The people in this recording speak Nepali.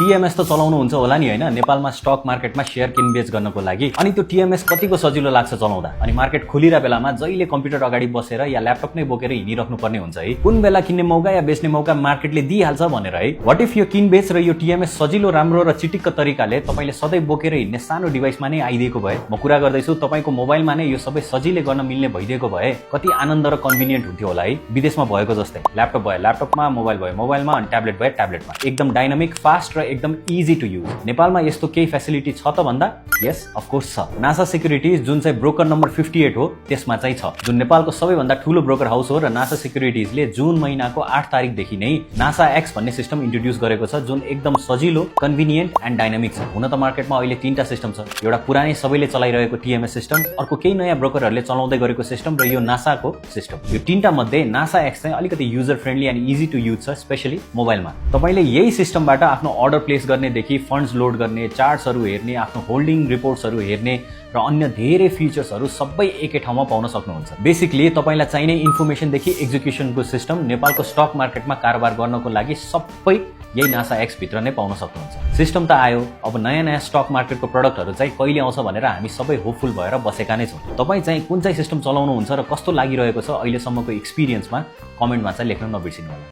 टीएमएस त चलाउनुहुन्छ होला नि हैन नेपालमा स्टक मार्केटमा शेयर किनबेच गर्नको लागि अनि त्यो टीएमएस कतिको सजिलो लाग्छ चलाउँदा अनि मार्केट खुलिरा बेलामा जहिले कम्प्युटर अगाडि बसेर या ल्यापटप नै बोकेर हिँडिराख्नु पर्ने हुन्छ है कुन बेला किन्ने मौका या बेच्ने मौका मार्केटले दिइहाल्छ भनेर है व्हाट इफ यो किनबेच र यो टीएमएस सजिलो राम्रो र चिटिक्क तरिकाले तपाईले सधैँ बोकेर हिँड्ने सानो डिभाइसमा नै आइदिएको भए म कुरा गर्दैछु तपाईको मोबाइलमा नै यो सबै सजिलै गर्न मिल्ने भइदिएको भए कति आनन्द र कन्भिनियन्ट हुन्थ्यो होला है विदेशमा भएको जस्तै ल्यापटप भयो ल्यापटपमा मोबाइल भयो मोबाइलमा अनि ट्याब्लेट भयो ट्याब्लेटमा एकदम डाइनामिक फास्ट र एकदम इजी टु युज नेपालमा यस्तो केही फेसिलिटी छ त भन्दा यस अफ कोर्स छ नासा सेक्युरिटीज जुन चाहिँ ब्रोकर नम्बर 58 हो त्यसमा चाहिँ छ जुन नेपालको सबैभन्दा ठूलो ब्रोकर हाउस हो र नासा सेक्युरिटीजले जुन महिनाको 8 तारिकदेखि नै नासा एक्स भन्ने सिस्टम इन्ट्रोड्युस गरेको छ जुन एकदम सजिलो कन्भिनियन्ट एन्ड डाइनामिक छ हुन त मार्केटमा अहिले 3टा सिस्टम छ एउटा पुरानै सबैले चलाइरहेको टीएमएस सिस्टम अर्को केही नयाँ ब्रोकरहरूले चलाउँदै गरेको सिस्टम र यो नासाको सिस्टम यो 3टा मध्ये नासा एक्स चाहिँ अलिकति user friendly and easy to use छ स्पेशली मोबाइलमा तपाईले यही सिस्टमबाट आफ्नो अर्डर प्लेस गर्नेदेखि फन्ड्स लोड गर्ने चार्ट्सहरू हेर्ने आफ्नो होल्डिङ रिपोर्ट्सहरू हेर्ने र अन्य धेरै फिचर्सहरू सबै एकै ठाउँमा पाउन सक्नुहुन्छ बेसिकली तपाईलाई चाहिने इन्फर्मेसनदेखि एक्जिक्युसनको सिस्टम नेपालको स्टक मार्केटमा कारोबार गर्नको लागि सबै यही नासा एक्स भित्र नै पाउन सक्नुहुन्छ सिस्टम त आयो अब नयाँ नयाँ स्टक मार्केटको प्रडक्टहरू चाहिँ कहिले आउँछ भनेर हामी सबै होपफुल भएर बसेका नै छौँ तपाईँ चाहिँ कुन चाहिँ सिस्टम चलाउनुहुन्छ र कस्तो लागिरहेको छ अहिलेसम्मको एक्सपिरियन्समा कमेन्टमा चाहिँ लेख्न नबिर्सिनु होला